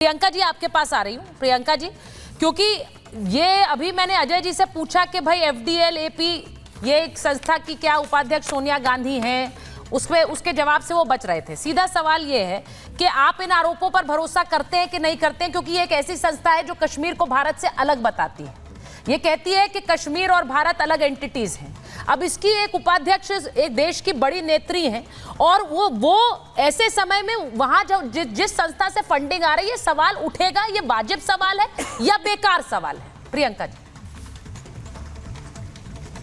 प्रियंका जी आपके पास आ रही हूँ। प्रियंका जी, क्योंकि ये अभी मैंने अजय जी से पूछा कि भाई एफडीएल एपी ये एक संस्था की क्या उपाध्यक्ष सोनिया गांधी हैं, उसके जवाब से वो बच रहे थे। सीधा सवाल ये है कि आप इन आरोपों पर भरोसा करते हैं कि नहीं करते हैं, क्योंकि ये एक ऐसी संस्था है जो कश्मीर को भारत से अलग बताती है। ये कहती है कि कश्मीर और भारत अलग एंटिटीज हैं। अब इसकी एक उपाध्यक्ष एक देश की बड़ी नेत्री हैं और वो ऐसे समय में वहां जिस संस्था से फंडिंग आ रही है, सवाल उठेगा, ये वाजिब सवाल है या बेकार सवाल है? प्रियंका जी।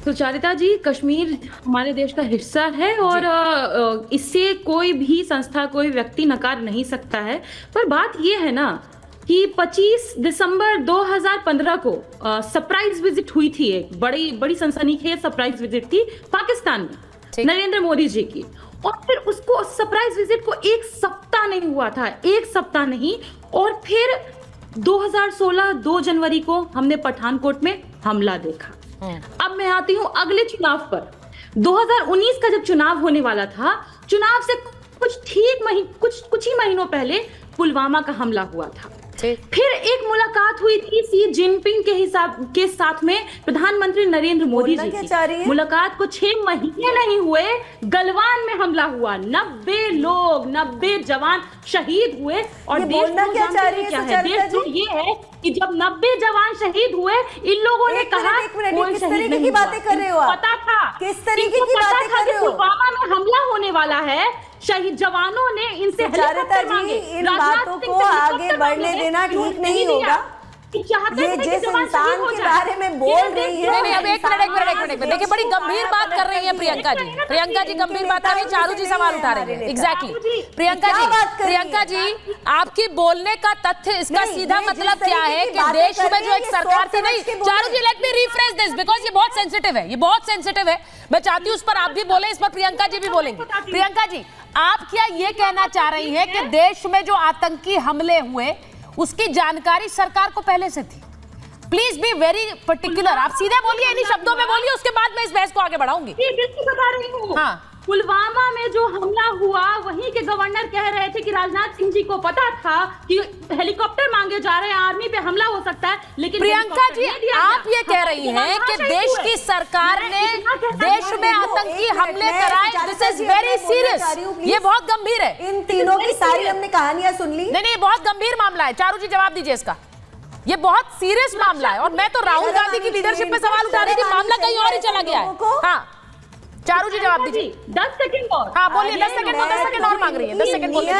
तो चारिता जी, कश्मीर हमारे देश का हिस्सा है और इससे कोई भी संस्था, कोई व्यक्ति नकार नहीं सकता है। पर बात यह है ना कि 25 दिसंबर 2015 को सरप्राइज विजिट हुई थी, एक बड़ी सनसनीखेज सरप्राइज विजिट थी पाकिस्तान में नरेंद्र मोदी जी की। और फिर उसको सरप्राइज विजिट को एक सप्ताह नहीं हुआ था, एक सप्ताह नहीं, और फिर 2016 2 जनवरी को हमने पठानकोट में हमला देखा। अब मैं आती हूँ अगले चुनाव पर। 2019 का जब चुनाव होने वाला था, चुनाव से कुछ ही महीनों पहले पुलवामा का हमला हुआ था। फिर एक मुलाकात हुई थी सी जिनपिंग के साथ में प्रधानमंत्री नरेंद्र मोदी जी की। मुलाकात को 6 महीने नहीं हुए, गलवान में हमला हुआ, 90 लोग, 90 जवान शहीद हुए। और देश क्या है? देश तो ये है कि जब 90 जवान शहीद हुए, इन लोगों ने कहा कोई शहीद नहीं हुआ। बातें कर रहे हो आप? पता था, किस तरीके की बातें कर रहे हो? पुलवामा में हमला होने वाला है, शहीद जवानों ने इनसे हेलीकॉप्टर मांगे। इन बातों को आगे बढ़ने देना ठीक नहीं होगा। ये जिस इंसान के बारे में बोल रही है, नहीं, अब एक मिनट देखिए, बड़ी गंभीर बात कर रही है प्रियंका जी गंभीर बात कर रही है। चारू जी सवाल उठा रहे हैं। एग्जैक्टली प्रियंका जी, आपकी बोलने का तथ्य, इसका सीधा मतलब क्या है कि देश में जो एक सरकार थी, नहीं Charu ji, let me refresh this because ये बहुत सेंसिटिव है, ये बहुत सेंसिटिव है। मैं चाहती हूँ उस पर आप भी बोले, इस पर प्रियंका जी भी बोलेंगे। प्रियंका जी, आप क्या ये कहना चाह रही हैं कि देश में जो आतंकी हमले हुए उसकी जानकारी सरकार को पहले से थी? प्लीज बी वेरी पर्टिकुलर, आप सीधे बोलिए, इन्हीं शब्दों में बोलिए, उसके बाद मैं इस बहस को आगे बढ़ाऊंगी। बिल्कुल बता रही हूँ। हाँ, पुलवामा में जो हमला हुआ, वहीं के गवर्नर कह रहे थे कि राजनाथ सिंह जी को पता था कि हेलीकॉप्टर मांगे जा रहे हैं, आर्मी पे हमला हो सकता है, लेकिन प्रियंका जी, आप ये कह रही हैं कि देश की सरकार ने देश में आतंकी हमले कराए। दिस इज वेरी सीरियस, ये बहुत गंभीर है। इन तीनों की सारी हमने कहानियां सुन ली। नहीं, बहुत गंभीर मामला है। चारू जी जवाब दीजिए इसका, ये बहुत सीरियस मामला है। और मैं तो राहुल गांधी की लीडरशिप पे सवाल उठा रही थी, मामला कहीं और ही चला गया है। हाँ चारू जी जवाब दीजिए। 10 सेकंड और। हाँ बोलिए, 10 सेकंड और मांग रही है। 10 सेकंड बोलिए।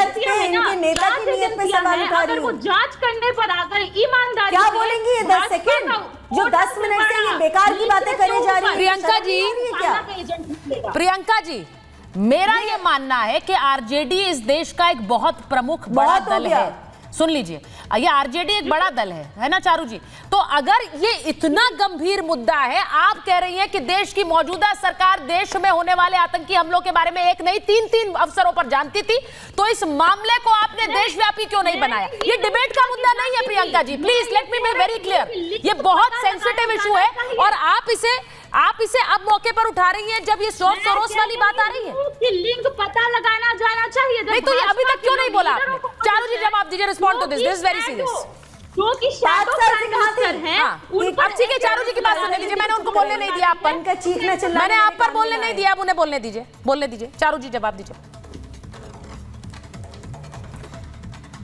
इनके नेता की नियत पे सवाल उठा रही हूं। जांच करने पर आकर ईमानदारी क्या बोलेंगे ये 10 सेकंड जो 10 मिनट से ये बेकार की बातें करे जा रही है? प्रियंका जी, मेरा ये मानना है कि आरजेडी इस देश का एक बहुत प्रमुख बड़ा दल है। सुन लीजिए, ये आरजेडी एक बड़ा दल है ना चारू जी? तो अगर ये इतना गंभीर मुद्दा है, आप कह रही हैं कि देश की मौजूदा सरकार देश में होने वाले आतंकी हमलों के बारे में एक नहीं 3 अवसरों पर जानती थी, तो इस मामले को आपने देशव्यापी क्यों नहीं बनाया? ये डिबेट का मुद्दा नहीं है Priyanka ji, please let me be very clear. ये बहुत सेंसिटिव इशू है और आप इसे अब मौके पर उठा रही हैं जब ये सोच सरोस वाली बात आ रही है। लिंक पता लगाना जाना चाहिए। नहीं तो ये अभी तक क्यों नहीं बोला आपने? चारू जी जवाब दीजिए, respond to this is very serious. जो कि शायद अब ठीक है, चारू जी की बात सुनने दीजिए, मैंने उनको बोलने नहीं दिया, आप पर मैंने आप पर बोलने नहीं दिया, अब उन्हें बोलने दीजिए। चारू जी जवाब दीजिए।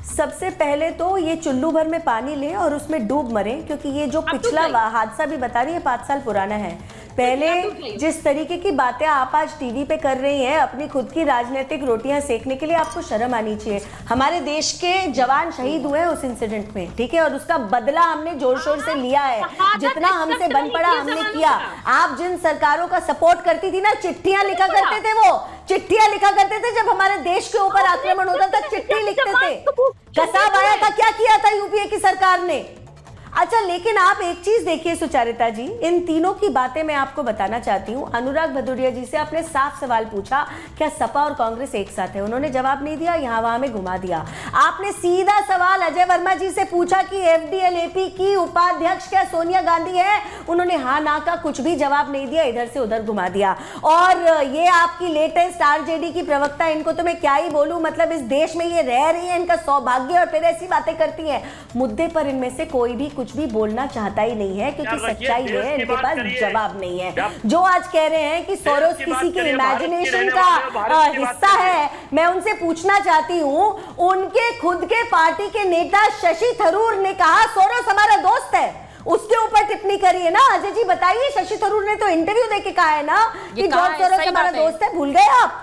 सबसे पहले तो ये चुल्लू भर में पानी ले और उसमें डूब मरे, क्योंकि ये जो पिछला हादसा भी बता रही है 5 साल पुराना है। पहले जिस तरीके की बातें आप आज टीवी पे कर रही हैं अपनी खुद की राजनीतिक रोटियां सेकने के लिए, आपको शर्म आनी चाहिए। हमारे देश के जवान शहीद हुए उस इंसिडेंट में, ठीक है, और उसका बदला हमने जोर शोर से लिया है, जितना हमसे बन पड़ा हमने किया। आप जिन सरकारों का सपोर्ट करती थी ना, चिट्ठियां लिखा करते थे, वो चिट्ठियां लिखा करते थे जब हमारे देश के ऊपर आक्रमण होता था, चिट्ठी लिखते थे। कसाब आया था, क्या किया था यूपीए की सरकार ने? अच्छा, लेकिन आप एक चीज देखिए सुचारिता जी, इन तीनों की बातें मैं आपको बताना चाहती हूँ। अनुराग भदौरिया जी से आपने साफ सवाल पूछा क्या सपा और कांग्रेस एक साथ है, उन्होंने जवाब नहीं दिया, यहाँ वहां में घुमा दिया। आपने सीधा सवाल अजय वर्मा जी से पूछा कि एफडीएल-एपी की उपाध्यक्ष क्या सोनिया गांधी है, उन्होंने हाँ ना का कुछ भी जवाब नहीं दिया, इधर से उधर घुमा दिया। और ये आपकी लेटेस्ट आरजेडी की प्रवक्ता, इनको तो मैं क्या ही बोलूं, मतलब इस देश में ये रह रही है, इनका सौभाग्य, और फिर ऐसी बातें करती है। मुद्दे पर इनमें से कोई भी कुछ भी बोलना चाहता ही नहीं है, क्योंकि सच्चाई है, इनके पास जवाब नहीं है। जो आज कह रहे हैं कि सोरोस किसी के इमेजिनेशन का हिस्सा है, मैं उनसे पूछना चाहती हूं, उनके खुद के पार्टी के नेता शशि थरूर ने कहा सोरोस हमारा दोस्त है, उसके ऊपर टिप्पणी करी है ना। अजय जी बताइए, शशि थरूर ने तो इंटरव्यू देके कहा है ना कि जॉर्ज सोरोस हमारा दोस्त है, भूल गए आप?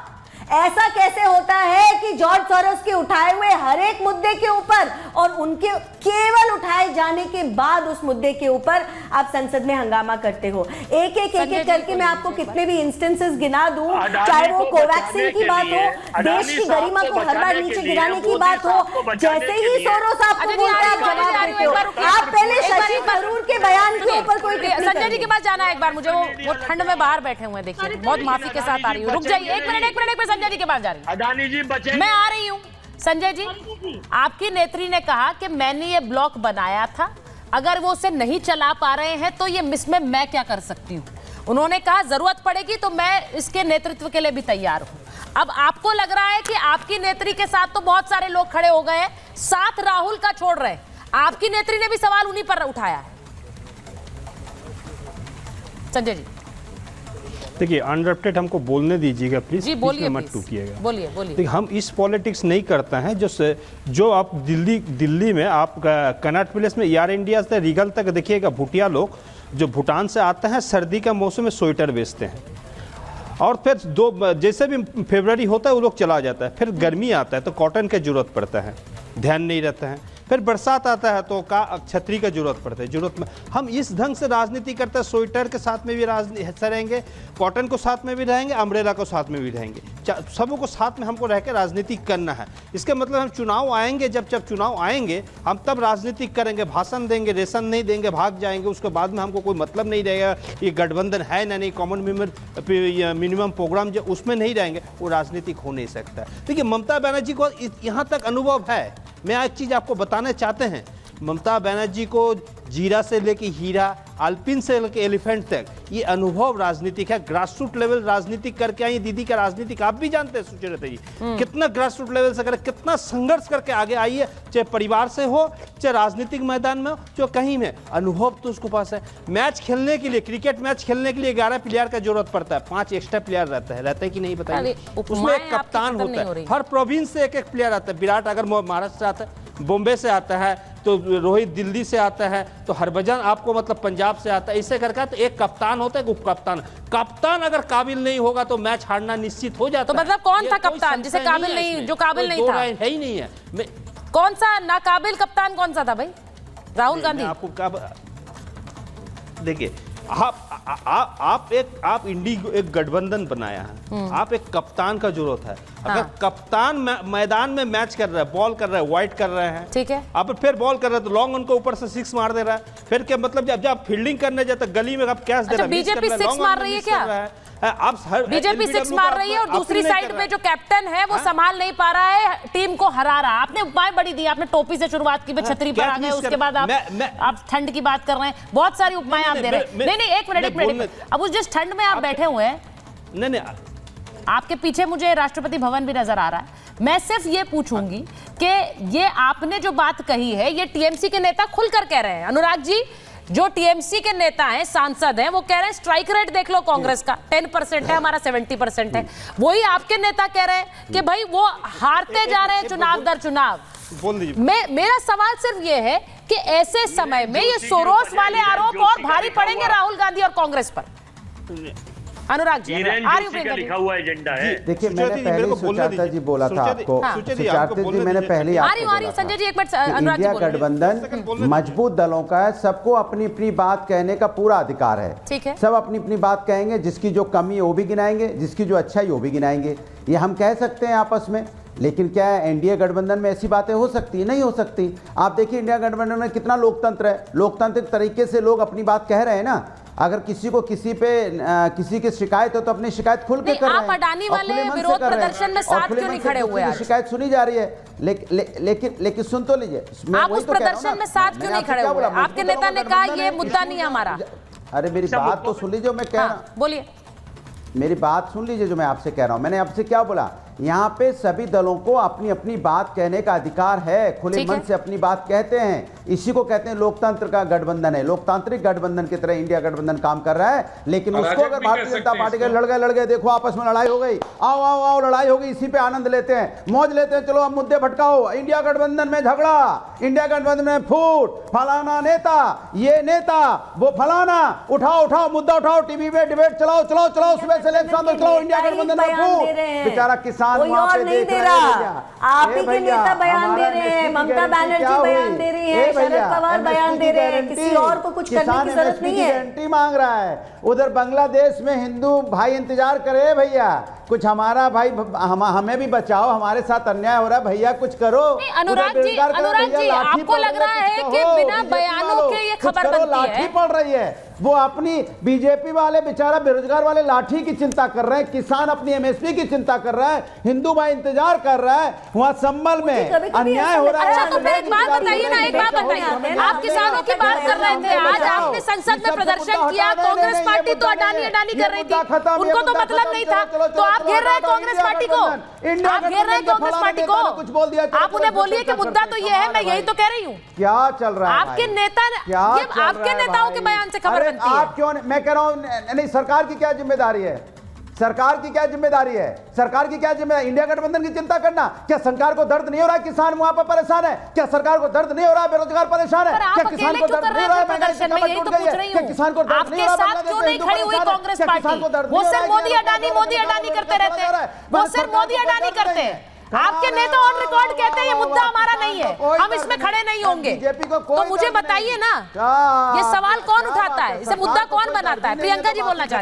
ऐसा कैसे होता है कि जॉर्ज सोरोस के उठाए हुए हर एक मुद्दे के ऊपर और उनके केवल उठाए जाने के बाद उस मुद्दे के ऊपर आप संसद में हंगामा करते हो? एक एक करके मैं आपको कितने भी इंस्टेंसेस गिना दूं, चाहे वो कोवैक्सीन की बात हो, देश की गरिमा को हर बार नीचे गिराने की बात हो, जैसे ही सोरोस आपको बोलते हैं आप जवाब देते हो। आप पहले शशि थरूर के बयान के ऊपर कोई संजय जी के पास जाना है एक बार मुझे, वो ठंड में बाहर बैठे हुए हैं, देखिए बहुत माफी के साथ आ रही हूँ, रुक जाइए एक मिनट, संजय जी के पास जा रही हूँ। अडानी जी बचे, मैं आ रही हूँ। संजय जी, आपकी नेत्री ने कहा कि मैंने ये ब्लॉक बनाया था, अगर वो उसे नहीं चला पा रहे हैं तो ये इसमें मैं क्या कर सकती हूँ। उन्होंने कहा जरूरत पड़ेगी तो मैं इसके नेतृत्व के लिए भी तैयार हूँ। अब आपको लग रहा है कि आपकी नेत्री के साथ तो बहुत सारे लोग खड़े हो गए हैं, साथ राहुल का छोड़ रहे हैं, आपकी नेत्री ने भी सवाल उन्हीं पर उठाया है। संजय जी देखिए, अनरप्टेड हमको बोलने दीजिएगा प्लीज, जी बोलिए, मत टूकिएगा। बोलिए। देखिए, हम इस पॉलिटिक्स नहीं करते हैं जो आप दिल्ली में आप कनॉट प्लेस में एयर इंडिया से रीगल तक देखिएगा, भूटिया लोग जो भूटान से आते हैं सर्दी का मौसम में स्वेटर बेचते हैं, और फिर जैसे भी फरवरी होता है वो लोग चला जाता है, फिर गर्मी आता है तो कॉटन की जरूरत पड़ता है, ध्यान नहीं रहता है, फिर बरसात आता है तो छतरी का जरूरत पड़ता है। जरूरत में हम इस ढंग से राजनीति करते हैं, स्वेटर के साथ में भी हिस्सा रहेंगे, कॉटन को साथ में भी रहेंगे, अम्ब्रेला को साथ में भी रहेंगे, सबों को साथ में हमको रह के राजनीति करना है। इसके मतलब हम चुनाव आएंगे, जब चुनाव आएंगे हम तब राजनीति करेंगे, भाषण देंगे, रेशन नहीं देंगे, भाग जाएंगे, उसके बाद में हमको कोई मतलब नहीं रहेगा, ये गठबंधन है ना नहीं, कॉमन मिनिमम प्रोग्राम जो उसमें नहीं रहेंगे, वो राजनीतिक हो नहीं सकता। देखिए, ममता बनर्जी को यहाँ तक अनुभव है। मैं एक चीज़ आपको बताना चाहते हैं, ममता बनर्जी को जीरा से लेके हीरा, अल्पिन से लेके एलिफेंट तक ये अनुभव राजनीतिक है, ग्रास रूट लेवल राजनीतिक करके आई दीदी का राजनीतिक आप भी जानते हैं सुचरिता जी, कितना ग्रास रूट लेवल से करे, कितना संघर्ष करके आगे आई है, चाहे परिवार से हो, चाहे राजनीतिक मैदान में हो, चाहे कहीं में, अनुभव तो उसके पास है। मैच खेलने के लिए, क्रिकेट मैच खेलने के लिए 11 प्लेयर का जरूरत पड़ता है, 5 एक्स्ट्रा प्लेयर रहता है कि नहीं बताइए, उसमें एक कप्तान होता है, हर प्रोविंस से एक प्लेयर आता है। विराट अगर महाराष्ट्र आता है, बॉम्बे से आता है, तो रोहित दिल्ली से आता है, तो हरभजन आपको मतलब पंजाब से आता है, इससे करके तो एक कप्तान होता है, उप कप्तान अगर काबिल नहीं होगा तो मैच हारना निश्चित हो जाता है। तो मतलब कौन था कप्तान जिसे काबिल नहीं, जो काबिल नहीं था? है ही नहीं है। कौन सा नाकाबिल कप्तान कौन सा था भाई? राहुल गांधी। आपको देखिए, आप एक गठबंधन बनाया है, आप एक कप्तान का जरूरत है। अगर कप्तान मैदान में मैच कर रहा है, बॉल कर रहा है, वाइड कर रहे हैं, ठीक है, अब फिर बॉल कर रहे हैं तो लॉन्ग उनको ऊपर से 6 मार दे रहा है, फिर क्या मतलब जब फील्डिंग करने जाता गली में आप कैच दे रहा है, बीजेपी 6 मार रही है क्या? बीजेपी 6 मार रही है और दूसरी साइड में जो कैप्टन है वो संभाल नहीं पा रहा है, टीम को हरा रहा है। आपने उपाय बड़ी दी, आपने टोपी से शुरुआत की, छतरी पर आ गए, उसके बाद आप ठंड की बात कर रहे हैं, बहुत सारी उपमाएं आप दे रहे हैं। नहीं, एक मिनट, अब उस जिस ठंड में आप बैठे हुए हैं, नहीं, आपके पीछे मुझे राष्ट्रपति भवन भी नजर आ रहा है। मैं सिर्फ ये पूछूंगी कि ये आपने जो बात कही है, ये टीएमसी के नेता खुलकर कह रहे हैं। अनुराग जी, जो टीएमसी के नेता हैं, सांसद हैं, वो कह रहे हैं स्ट्राइक रेट देख लो कांग्रेस का 10% है, हमारा 70% है। वही आपके नेता कह रहे हैं कि भाई वो हारते जा रहे हैं चुनाव दर चुनाव। बोल दीजिए। मेरा सवाल सिर्फ ये है कि ऐसे समय में ये सोरोस वाले आरोप और भारी पड़ेंगे राहुल गांधी और कांग्रेस पर। अनुराग जी, लिखा हुआ एजेंडा है। देखिए, मैंने पहले सुचारिता जी बोला था आपको, सुचारिता जी मैंने पहले आपको बोला था, संजय जी एक मिनट, इंडिया गठबंधन मजबूत दलों का है, सबको अपनी अपनी बात कहने का पूरा अधिकार है, ठीक है, सब अपनी अपनी बात कहेंगे, जिसकी जो कमी है वो भी गिनाएंगे, जिसकी जो अच्छाई वो भी गिनाएंगे, ये हम कह सकते हैं आपस में। लेकिन क्या है एनडीए गठबंधन में ऐसी बातें हो सकती है? नहीं हो सकती। आप देखिए इंडिया गठबंधन में कितना लोकतंत्र है, लोकतांत्रिक तरीके से लोग अपनी बात कह रहे हैं ना। अगर किसी को किसी पे किसी की शिकायत हो तो अपनी शिकायत खुल के कर रहे हैं। आप अडानी और वाले खुले मन से विरोध कर रहे हैं। प्रदर्शन में और साथ खुले क्यों मन नहीं से खड़े दूसरे हुए की आज? शिकायत सुनी जा रही है। लेकिन सुन तो लीजिए, मैं आप वही उस तो कह रहा हूं प्रदर्शन ना। में साथ मैंने क्यों नहीं आपसे खड़े क्या हुए? बोला? आपके नेता ने कहा ये मुद्दा नहीं है हमारा। अरे मेरी बात तो सुन लीजिए, मैं कह रहा हाँ, बोलिए। मेरी बात सुन लीजिए जो मैं आपसे कह रहा हूं। मैंने आपसे क्या बोला? यहाँ पे सभी दलों को अपनी अपनी बात कहने का अधिकार है, खुले मन से अपनी बात कहते हैं। इसी को कहते हैं लोकतंत्र का गठबंधन है। लोकतांत्रिक गठबंधन की तरह इंडिया गठबंधन काम कर रहा है। लेकिन उसको अगर भारतीय जनता पार्टी के लड़ गए, देखो आपस में लड़ाई हो गई, आओ आओ आओ लड़ाई होगी, इसी पे आनंद लेते हैं, मौज लेते हैं, चलो अब मुद्दे भटकाओ, इंडिया गठबंधन में झगड़ा, इंडिया गठबंधन में फूट, फलाना नेता, ये नेता, वो फलाना, उठाओ मुद्दा उठाओ, टीवी पे डिबेट चलाओ, सुबह से लेकर शाम तक चलाओ, इंडिया गठबंधन में फूट। बेचारा किसान वहां पे नहीं दे रहा, आप ही के नेता बयान दे रहे हैं, ममता बनर्जी बयान दे रही है, शरद पवार बयान दे रहे हैं, किसी और को कुछ करने की जरूरत नहीं है। गारंटी मांग रहा है। उधर बांग्लादेश में हिंदू भाई इंतजार करे, भैया कुछ हमारा भाई हमें भी बचाओ, हमारे साथ अन्याय हो रहा है, भैया कुछ करो। अनुराग जी आपको लग रहा है कि बिना बयानों के ये खबर बनती है? लाठी पड़ रही है। वो अपनी बीजेपी वाले बेचारा बेरोजगार वाले लाठी की चिंता कर रहे हैं, किसान अपनी एमएसपी की चिंता कर रहा है, हिंदू भाई इंतजार कर रहा है, वहां संबल में अन्याय हो रहा है। अच्छा तो फिर एक बात बताइए ना, एक बात बताइए, आप किसानों की बात कर रहे थे, आज आपने संसद में प्रदर्शन किया, कांग्रेस पार्टी तो अडानी कर रही थी, उनको तो मतलब नहीं था, तो आप घेर रहे हैं कांग्रेस पार्टी को, आप घेर रहे हैं कांग्रेस पार्टी को, कुछ बोल दिया, आप उन्हें बोलिए कि मुद्दा तो ये है, मैं यही तो कह रही हूँ। क्या चल रहा है? आपके नेता, ये आपके नेताओं के बयान से खबर बनती है। आप क्यों? मैं कह रहा हूं नहीं, सरकार की क्या जिम्मेदारी है? सरकार की क्या जिम्मेदारी है? सरकार की क्या जिम्मेदारी? इंडिया गठबंधन की चिंता करना? क्या सरकार को दर्द नहीं हो रहा है? किसान वहां पर परेशान है। क्या सरकार को दर्द नहीं हो रहा है? बेरोजगार परेशान है। क्या किसान को दर्द नहीं हो रहा है? प्रदर्शन में यही तो पूछ रही हूँ, किसान को दर्द नहीं हो रहा है? आपके साथ क्यों नहीं खड़ी हुई कांग्रेस पार्टी? वो सिर्फ मोदी अडानी करते रहते हैं, वो सिर्फ मोदी अडानी करते हैं। आपके नेता ऑन रिकॉर्ड कहते हैं ये मुद्दा हमारा नहीं है, हम इसमें खड़े नहीं होंगे। तो मुझे बताइए ना, ये सवाल कौन उठाता है, इसे मुद्दा कौन बनाता है? प्रियंका जी बोलना चाह रही है।